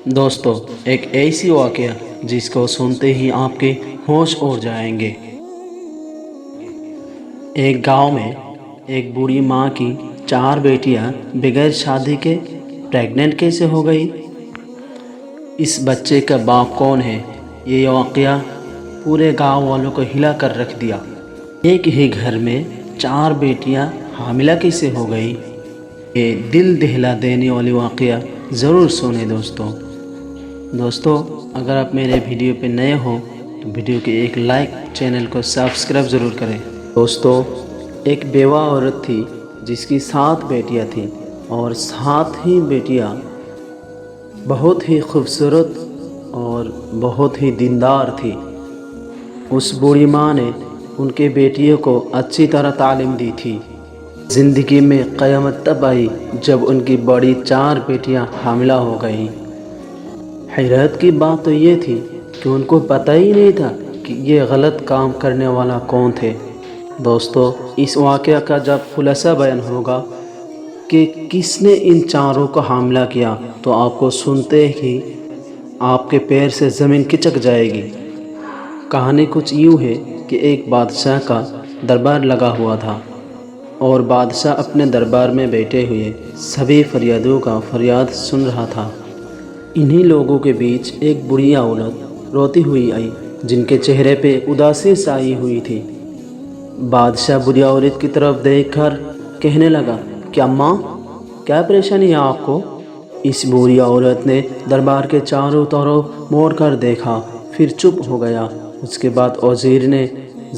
دوستو، ایک ایسی واقعہ جس کو سنتے ہی آپ کے ہوش اڑ جائیں گے۔ ایک گاؤں میں ایک بوڑھی ماں کی 4 بیٹیاں بغیر شادی کے پریگننٹ کیسے ہو گئی؟ اس بچے کا باپ کون ہے؟ یہ واقعہ پورے گاؤں والوں کو ہلا کر رکھ دیا۔ ایک ہی گھر میں 4 بیٹیاں حاملہ کیسے ہو گئی؟ یہ دل دہلا دینے والی واقعہ ضرور سنیں دوستو، اگر آپ میرے ویڈیو پہ نئے ہوں تو ویڈیو کے ایک لائک، چینل کو سبسکرائب ضرور کریں۔ دوستو، ایک بیوہ عورت تھی جس کی 7 بیٹیاں تھیں اور 7 ہی بیٹیاں بہت ہی خوبصورت اور بہت ہی دیندار تھی۔ اس بوڑھی ماں نے ان کے بیٹیوں کو اچھی طرح تعلیم دی تھی۔ زندگی میں قیامت تب آئی جب ان کی بڑی 4 بیٹیاں حاملہ ہو گئیں۔ حیرت کی بات تو یہ تھی کہ ان کو پتہ ہی نہیں تھا کہ یہ غلط کام کرنے والا کون تھے۔ دوستو، اس واقعہ کا جب خلاصہ بیان ہوگا کہ کس نے ان 4 کو حاملہ کیا تو آپ کو سنتے ہی آپ کے پیر سے زمین کھچک جائے گی۔ کہانی کچھ یوں ہے کہ ایک بادشاہ کا دربار لگا ہوا تھا اور بادشاہ اپنے دربار میں بیٹھے ہوئے سبھی فریادوں کا فریاد سن رہا تھا۔ انہی لوگوں کے بیچ ایک بوڑھی عورت روتی ہوئی آئی جن کے چہرے پہ اداسی چھائی ہوئی تھی۔ بادشاہ بوڑھی عورت کی طرف دیکھ کر کہنے لگا کہ اماں، کیا پریشانی ہے آپ کو؟ اس بوڑھی عورت نے دربار کے چاروں طرف موڑ کر دیکھا، پھر چپ ہو گیا۔ اس کے بعد وزیر نے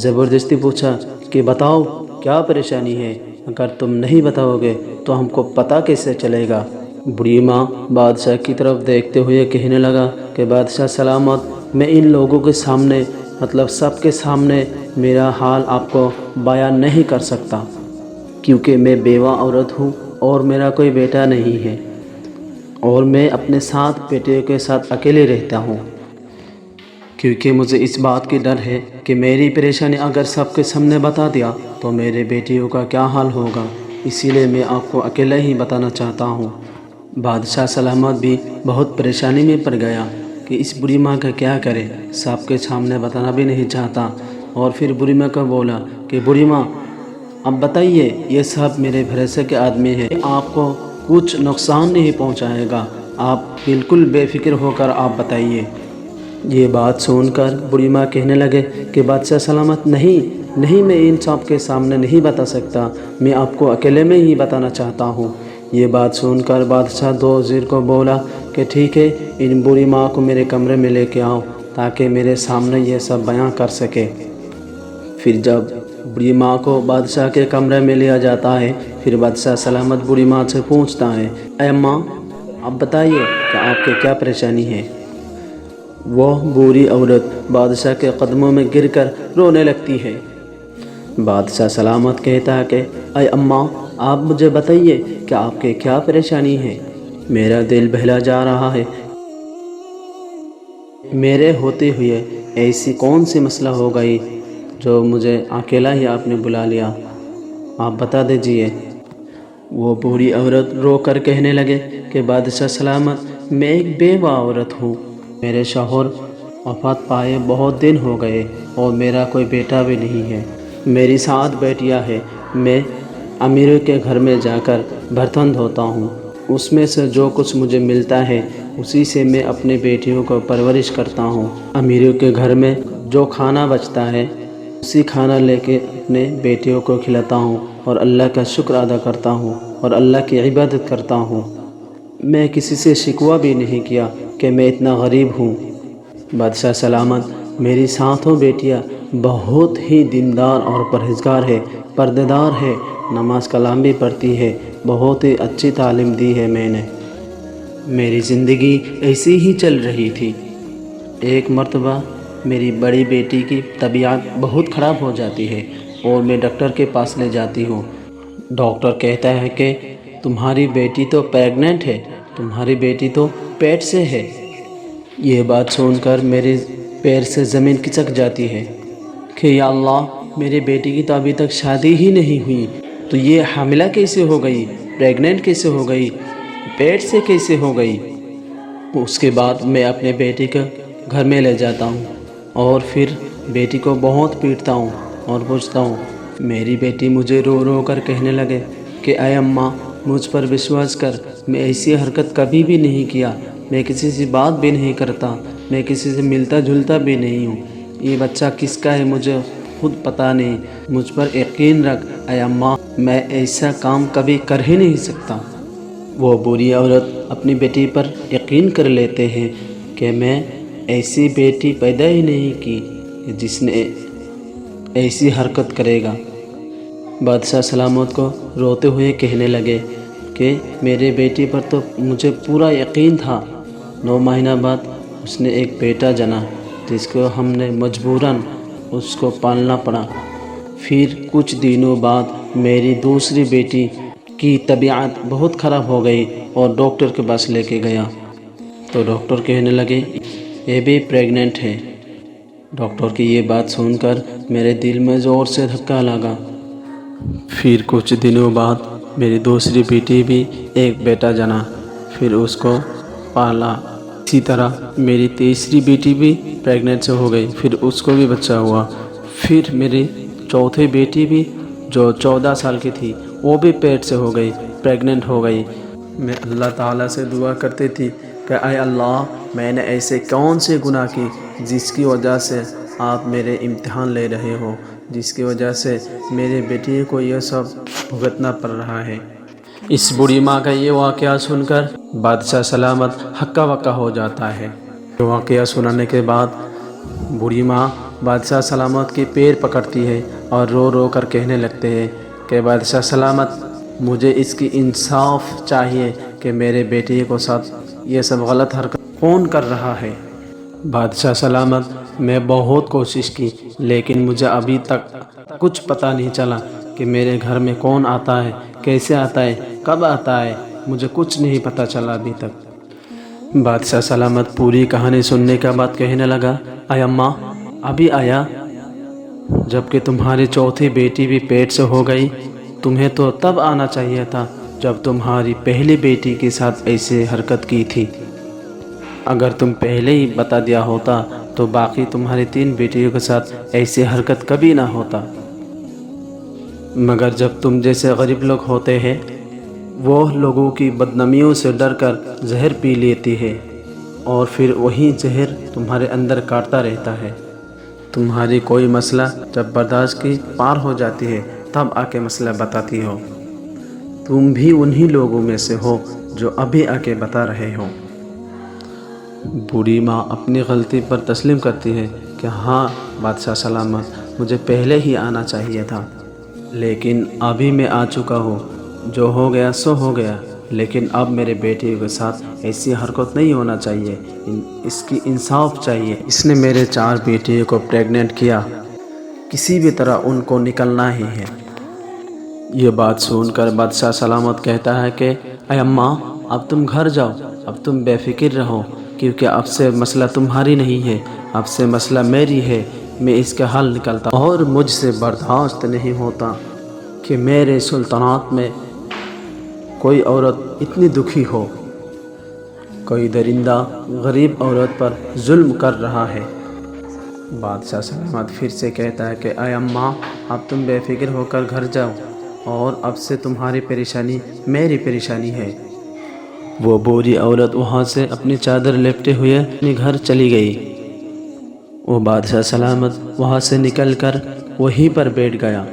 زبردستی پوچھا کہ بتاؤ کیا پریشانی ہے؟ اگر تم نہیں بتاؤ گے تو ہم کو پتہ کیسے چلے گا؟ بوڑھی ماں بادشاہ کی طرف دیکھتے ہوئے کہنے لگا کہ بادشاہ سلامت، میں ان لوگوں کے سامنے سب کے سامنے میرا حال آپ کو بیان نہیں کر سکتا، کیونکہ میں بیوہ عورت ہوں اور میرا کوئی بیٹا نہیں ہے اور میں اپنے 7 بیٹیوں کے ساتھ اکیلے رہتا ہوں، کیونکہ مجھے اس بات کی ڈر ہے کہ میری پریشانی اگر سب کے سامنے بتا دیا تو میرے بیٹیوں کا کیا حال ہوگا، اسی لیے میں آپ کو اکیلے ہی بتانا چاہتا ہوں۔ بادشاہ سلامت بھی بہت پریشانی میں پڑ گیا کہ اس بوڑھی ماں کا کیا کرے، سب کے سامنے بتانا بھی نہیں چاہتا، اور پھر بوڑھی ماں کو بولا کہ بوڑھی ماں، اب بتائیے، یہ سب میرے بھروسے کے آدمی ہیں، آپ کو کچھ نقصان نہیں پہنچائے گا، آپ بالکل بے فکر ہو کر آپ بتائیے۔ یہ بات سن کر بوڑھی ماں کہنے لگے کہ بادشاہ سلامت، نہیں، میں ان سب کے سامنے نہیں بتا سکتا، میں آپ کو اکیلے میں ہی بتانا چاہتا ہوں۔ یہ بات سن کر بادشاہ 2 وزیر کو بولا کہ ٹھیک ہے، ان بوڑھی ماں کو میرے کمرے میں لے کے آؤ تاکہ میرے سامنے یہ سب بیان کر سکے۔ پھر جب بوڑھی ماں کو بادشاہ کے کمرے میں لیا جاتا ہے، پھر بادشاہ سلامت بوڑھی ماں سے پوچھتا ہے، اے ماں، اب بتائیے کہ آپ کے کیا پریشانی ہے؟ وہ بوڑھی عورت بادشاہ کے قدموں میں گر کر رونے لگتی ہے۔ بادشاہ سلامت کہتا ہے کہ اے اماں، آپ مجھے بتائیے کہ آپ کے کیا پریشانی ہے؟ میرا دل بہلا جا رہا ہے، میرے ہوتے ہوئے ایسی کون سی مسئلہ ہو گئی جو مجھے اکیلا ہی آپ نے بلا لیا، آپ بتا دیجئے۔ وہ بوڑھی عورت رو کر کہنے لگے کہ بادشاہ سلامت، میں ایک بیوہ عورت ہوں، میرے شوہر وفات پائے بہت دن ہو گئے اور میرا کوئی بیٹا بھی نہیں ہے، میری 7 بیٹیاں ہیں، میں امیروں کے گھر میں جا کر برتن دھوتا ہوں، اس میں سے جو کچھ مجھے ملتا ہے اسی سے میں اپنی بیٹیوں کو پرورش کرتا ہوں، امیروں کے گھر میں جو کھانا بچتا ہے اسی کھانا لے کے اپنے بیٹیوں کو کھلاتا ہوں اور اللہ کا شکر ادا کرتا ہوں اور اللہ کی عبادت کرتا ہوں، میں کسی سے شکوہ بھی نہیں کیا کہ میں اتنا غریب ہوں۔ بادشاہ سلامت، میری 7 بیٹیاں بہت ہی دیندار اور پرہیزگار ہے، پردہ دار ہے، نماز کلام بھی پڑھتی ہے، بہت ہی اچھی تعلیم دی ہے میں نے، میری زندگی ایسی ہی چل رہی تھی۔ ایک مرتبہ میری بڑی بیٹی کی طبیعت بہت خراب ہو جاتی ہے اور میں ڈاکٹر کے پاس لے جاتی ہوں۔ ڈاکٹر کہتا ہے کہ تمہاری بیٹی تو پریگننٹ ہے، تمہاری بیٹی تو پیٹ سے ہے۔ یہ بات سن کر میرے پیر سے زمین کھسک جاتی ہے کہ یا اللہ، میری بیٹی کی تو ابھی تک شادی ہی نہیں ہوئی، تو یہ حاملہ کیسے ہو گئی، پریگننٹ کیسے ہو گئی، پیٹ سے کیسے ہو گئی؟ اس کے بعد میں اپنے بیٹی کو گھر میں لے جاتا ہوں اور پھر بیٹی کو بہت پیٹتا ہوں اور پوچھتا ہوں۔ میری بیٹی مجھے رو رو کر کہنے لگے کہ اے اماں مجھ پر وشواس کر، میں ایسی حرکت کبھی بھی نہیں کیا، میں کسی سے بات بھی نہیں کرتا، میں کسی سے ملتا جلتا بھی نہیں ہوں، یہ بچہ کس کا ہے مجھے خود پتہ نہیں، مجھ پر یقین رکھ اے اماں، میں ایسا کام کبھی کر ہی نہیں سکتا۔ وہ بری عورت اپنی بیٹی پر یقین کر لیتے ہیں کہ میں ایسی بیٹی پیدا ہی نہیں کی جس نے ایسی حرکت کرے گا۔ بادشاہ سلامت کو روتے ہوئے کہنے لگے کہ میرے بیٹی پر تو مجھے پورا یقین تھا۔ 9 مہینہ بعد اس نے ایک بیٹا جنا جس کو ہم نے مجبوراً اس کو پالنا پڑا۔ پھر کچھ دنوں بعد میری دوسری بیٹی کی طبیعت بہت خراب ہو گئی اور ڈاکٹر کے پاس لے کے گیا تو ڈاکٹر کہنے لگے یہ بھی پریگننٹ ہے۔ ڈاکٹر کی یہ بات سن کر میرے دل میں زور سے دھکا لگا۔ پھر کچھ دنوں بعد میری دوسری بیٹی بھی ایک بیٹا جنا، پھر اس کو پالا۔ اسی طرح میری تیسری بیٹی بھی پریگننٹ سے ہو گئی، پھر اس کو بھی بچہ ہوا۔ پھر میری چوتھی بیٹی بھی جو 14 سال کی تھی وہ بھی پیٹ سے ہو گئی، پریگننٹ ہو گئی۔ میں اللہ تعالیٰ سے دعا کرتی تھی کہ اے اللہ میں نے ایسے کون سے گناہ کی جس کی وجہ سے آپ میرے امتحان لے رہے ہو، جس کی وجہ سے میرے بیٹی کو یہ سب بھگتنا پڑ رہا ہے۔ اس بوڑھی ماں کا یہ واقعہ سن کر بادشاہ سلامت ہکا بکا ہو جاتا ہے۔ یہ واقعہ سنانے کے بعد بوڑھی ماں بادشاہ سلامت کے پیر پکڑتی ہے اور رو رو کر کہنے لگتے ہیں کہ بادشاہ سلامت مجھے اس کی انصاف چاہیے کہ میرے بیٹے کو ساتھ یہ سب غلط حرکت کون کر رہا ہے۔ بادشاہ سلامت میں بہت کوشش کی لیکن مجھے ابھی تک کچھ پتہ نہیں چلا کہ میرے گھر میں کون آتا ہے، کیسے آتا ہے، کب آتا ہے، مجھے کچھ نہیں پتہ چلا ابھی تک۔ بادشاہ سلامت پوری کہانی سننے کے بعد کہنے لگا اے اماں ابھی آیا جبکہ تمہاری چوتھی بیٹی بھی پیٹ سے ہو گئی، تمہیں تو تب آنا چاہیے تھا جب تمہاری پہلی بیٹی کے ساتھ ایسے حرکت کی تھی۔ اگر تم پہلے ہی بتا دیا ہوتا تو باقی تمہاری 3 بیٹیوں کے ساتھ ایسی حرکت کبھی نہ ہوتا۔ مگر جب تم جیسے غریب لوگ ہوتے ہیں وہ لوگوں کی بدنامیوں سے ڈر کر زہر پی لیتی ہے اور پھر وہی زہر تمہارے اندر کاٹتا رہتا ہے۔ تمہاری کوئی مسئلہ جب برداشت کی پار ہو جاتی ہے تب آ کے مسئلہ بتاتی ہو۔ تم بھی انہی لوگوں میں سے ہو جو ابھی آ کے بتا رہے ہو۔ بوڑھی ماں اپنی غلطی پر تسلیم کرتی ہے کہ ہاں بادشاہ سلامت مجھے پہلے ہی آنا چاہیے تھا، لیکن ابھی میں آ چکا ہوں، جو ہو گیا سو ہو گیا، لیکن اب میرے بیٹے کے ساتھ ایسی حرکت نہیں ہونا چاہیے، اس کی انصاف چاہیے۔ اس نے میرے 4 بیٹیوں کو پریگننٹ کیا، کسی بھی طرح ان کو نکلنا ہی ہے۔ یہ بات سن کر بادشاہ سلامت کہتا ہے کہ اے اماں اب تم گھر جاؤ، اب تم بے فکر رہو، کیونکہ اب سے مسئلہ تمہاری نہیں ہے، اب سے مسئلہ میری ہے، میں اس کا حل نکالتا ہوں۔ اور مجھ سے برداشت نہیں ہوتا کہ میرے سلطنت میں کوئی عورت اتنی دکھی ہو، کوئی درندہ غریب عورت پر ظلم کر رہا ہے۔ بادشاہ سلامت پھر سے کہتا ہے کہ اے اماں اب تم بے فکر ہو کر گھر جاؤ، اور اب سے تمہاری پریشانی میری پریشانی ہے۔ وہ بوڑھی عورت وہاں سے اپنی چادر لپٹے ہوئے اپنے گھر چلی گئی۔ وہ بادشاہ سلامت وہاں سے نکل کر وہیں پر بیٹھ گیا،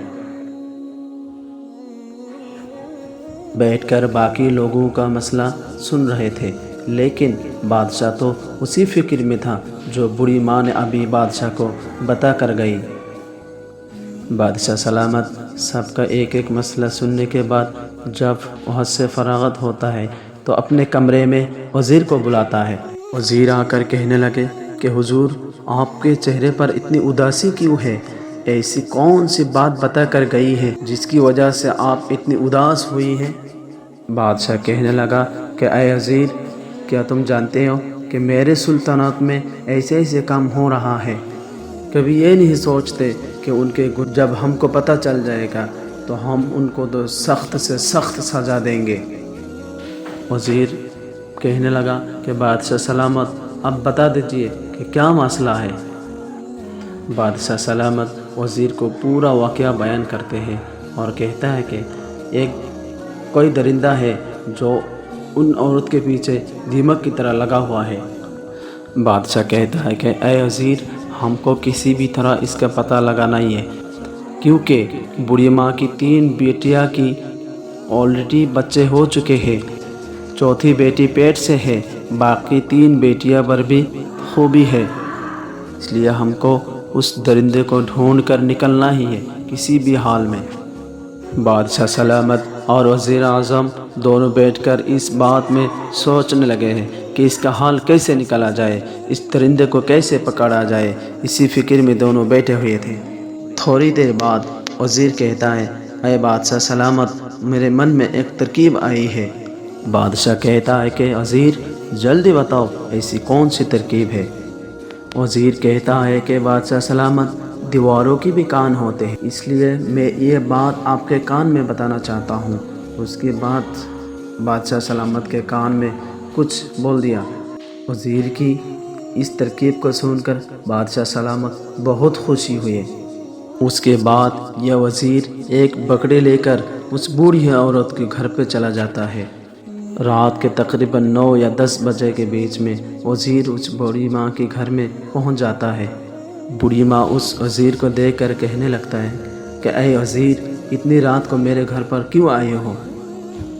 بیٹھ کر باقی لوگوں کا مسئلہ سن رہے تھے، لیکن بادشاہ تو اسی فکر میں تھا جو بوڑھی ماں نے ابھی بادشاہ کو بتا کر گئی۔ بادشاہ سلامت سب کا ایک ایک مسئلہ سننے کے بعد جب وہاں سے فراغت ہوتا ہے تو اپنے کمرے میں وزیر کو بلاتا ہے۔ وزیر آ کر کہنے لگے کہ حضور آپ کے چہرے پر اتنی اداسی کیوں ہے؟ ایسی کون سی بات بتا کر گئی ہے جس کی وجہ سے آپ اتنی اداس ہوئی ہیں؟ بادشاہ کہنے لگا کہ اے وزیر کیا تم جانتے ہو کہ میرے سلطنت میں ایسے ایسے کام ہو رہا ہے، کبھی یہ نہیں سوچتے کہ ان کے جب ہم کو پتہ چل جائے گا تو ہم ان کو تو سخت سے سخت سزا دیں گے۔ وزیر کہنے لگا کہ بادشاہ سلامت اب بتا دیجئے کہ کیا مسئلہ ہے۔ بادشاہ سلامت وزیر کو پورا واقعہ بیان کرتے ہیں اور کہتا ہے کہ کوئی درندہ ہے جو ان عورت کے پیچھے دیمک کی طرح لگا ہوا ہے۔ بادشاہ کہتا ہے کہ اے وزیر، ہم کو کسی بھی طرح اس کا پتہ لگانا ہی ہے، کیونکہ بوڑھی ماں کی 3 بیٹیاں کی آلریڈی بچے ہو چکے ہیں، چوتھی بیٹی پیٹ سے ہے، باقی 3 بیٹیاں پر بھی خوبی ہے، اس لیے ہم کو اس درندے کو ڈھونڈ کر نکلنا ہی ہے کسی بھی حال میں۔ بادشاہ سلامت اور وزیر اعظم دونوں بیٹھ کر اس بات میں سوچنے لگے ہیں کہ اس کا حال کیسے نکالا جائے، اس درندے کو کیسے پکڑا جائے، اسی فکر میں دونوں بیٹھے ہوئے تھے۔ تھوڑی دیر بعد وزیر کہتا ہے اے بادشاہ سلامت، میرے من میں ایک ترکیب آئی ہے۔ بادشاہ کہتا ہے کہ وزیر جلدی بتاؤ ایسی کون سی ترکیب ہے۔ وزیر کہتا ہے کہ بادشاہ سلامت، دیواروں کی بھی کان ہوتے ہیں، اس لیے میں یہ بات آپ کے کان میں بتانا چاہتا ہوں۔ اس کے بعد بادشاہ سلامت کے کان میں کچھ بول دیا۔ وزیر کی اس ترکیب کو سن کر بادشاہ سلامت بہت خوشی ہوئے۔ اس کے بعد یہ وزیر ایک بکری لے کر اس بوڑھی عورت کے گھر پہ چلا جاتا ہے۔ رات کے تقریباً 9 یا 10 بجے کے بیچ میں وزیر اس بوڑھی ماں کے گھر میں پہنچ جاتا ہے۔ بوڑھی ماں اس وزیر کو دیکھ کر کہنے لگتا ہے کہ اے وزیر، اتنی رات کو میرے گھر پر کیوں آئے ہو؟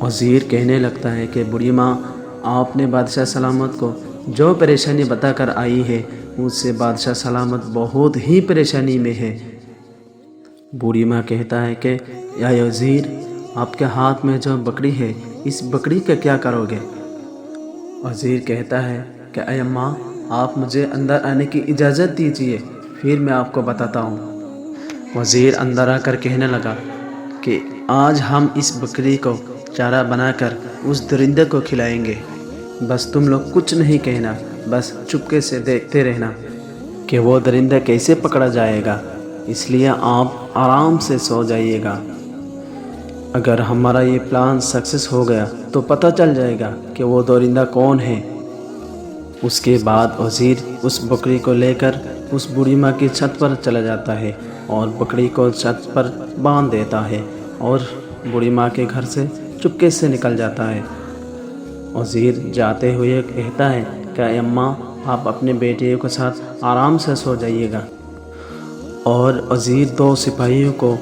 وزیر کہنے لگتا ہے کہ بوڑھی ماں، آپ نے بادشاہ سلامت کو جو پریشانی بتا کر آئی ہے، اس سے بادشاہ سلامت بہت ہی پریشانی میں ہے۔ بوڑھی ماں کہتا ہے کہ اے وزیر، آپ کے ہاتھ میں جو بکری ہے، اس بکری کا کیا کرو گے؟ وزیر کہتا ہے کہ اے اماں، آپ مجھے اندر آنے کی اجازت دیجیے، پھر میں آپ کو بتاتا ہوں۔ وزیر اندر آ کر کہنے لگا کہ آج ہم اس بکری کو چارہ بنا کر اس درندے کو کھلائیں گے، بس تم لوگ کچھ نہیں کہنا، بس چپکے سے دیکھتے رہنا کہ وہ درندہ کیسے پکڑا جائے گا، اس لیے آپ آرام سے سو جائیے گا۔ اگر ہمارا یہ پلان سکسیس ہو گیا تو پتہ چل جائے گا کہ وہ درندہ کون ہے۔ اس کے بعد وزیر اس بکری کو لے کر اس بوڑھی ماں کی چھت پر چلا جاتا ہے اور بکری کو چھت پر باندھ دیتا ہے اور بوڑھی ماں کے گھر سے چپکے سے نکل جاتا ہے۔ وزیر جاتے ہوئے کہتا ہے کہ اے اماں، آپ اپنے بیٹے کے ساتھ آرام سے سو جائیے گا۔ اور وزیر 2 سپاہیوں کو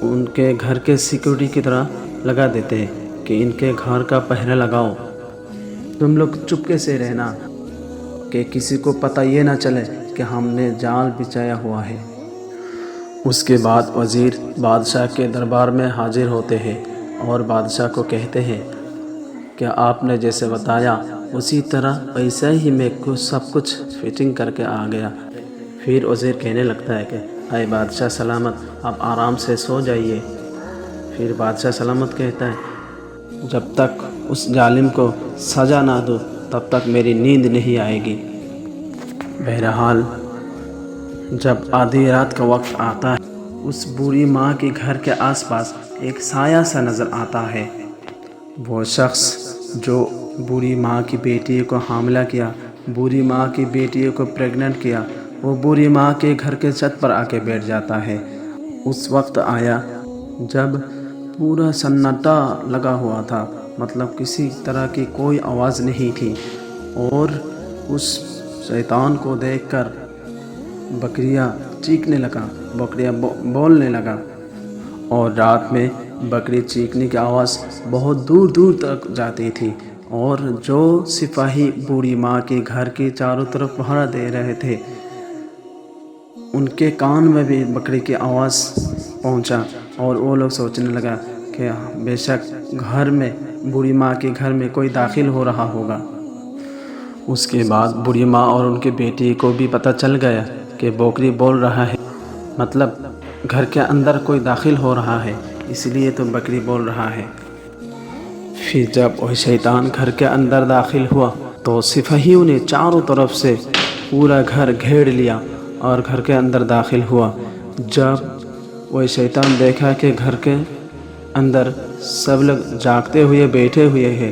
ان کے گھر کے سیکورٹی کی طرح لگا دیتے ہیں کہ ان کے گھر کا پہرا لگاؤ، تم لوگ چپکے سے رہنا کہ کسی کو پتہ یہ نہ چلے کہ ہم نے جال بچھایا ہوا ہے۔ اس کے بعد وزیر بادشاہ کے دربار میں حاضر ہوتے ہیں اور بادشاہ کو کہتے ہیں کہ آپ نے جیسے بتایا اسی طرح ویسے ہی میں سب کچھ فٹنگ کر کے آ گیا۔ پھر وزیر کہنے لگتا ہے کہ اے بادشاہ سلامت، آپ آرام سے سو جائیے۔ پھر بادشاہ سلامت کہتا ہے جب تک اس ظالم کو سزا نہ دو تب تک میری نیند نہیں آئے گی۔ بہرحال جب آدھی رات کا وقت آتا ہے، اس بوڑھی ماں کے گھر کے آس پاس ایک سایہ سا نظر آتا ہے۔ وہ شخص جو بوڑھی ماں کی بیٹی کو حاملہ کیا، بوڑھی ماں کی بیٹی کو پریگننٹ کیا، وہ بوڑھی ماں کے گھر کے چھت پر آ کے بیٹھ جاتا ہے۔ اس وقت آیا جب پورا سناٹا لگا ہوا تھا، مطلب کسی طرح کی کوئی آواز نہیں تھی، اور اس شیطان کو دیکھ کر بکریاں چیخنے لگا، بکریاں بولنے لگا، اور رات میں بکری چیخنے کی آواز بہت دور دور تک جاتی تھی، اور جو سپاہی بوڑھی ماں کے گھر کے چاروں طرف پہرا دے رہے تھے ان کے کان میں بھی بکری کی آواز پہنچا، اور وہ لوگ سوچنے لگا کہ بے شک گھر میں بوڑھی ماں کے گھر میں کوئی داخل ہو رہا ہوگا۔ اس کے بعد بوڑھی ماں اور ان کے بیٹی کو بھی پتہ چل گیا کہ بکری بول رہا ہے، مطلب گھر کے اندر کوئی داخل ہو رہا ہے، اس لیے تو بکری بول رہا ہے۔ پھر جب وہ شیطان گھر کے اندر داخل ہوا تو سپاہیوں نے چاروں طرف سے پورا گھر گھیر لیا اور گھر کے اندر داخل ہوا۔ جب وہ شیطان دیکھا کہ گھر کے اندر سب لوگ جاگتے ہوئے بیٹھے ہوئے ہیں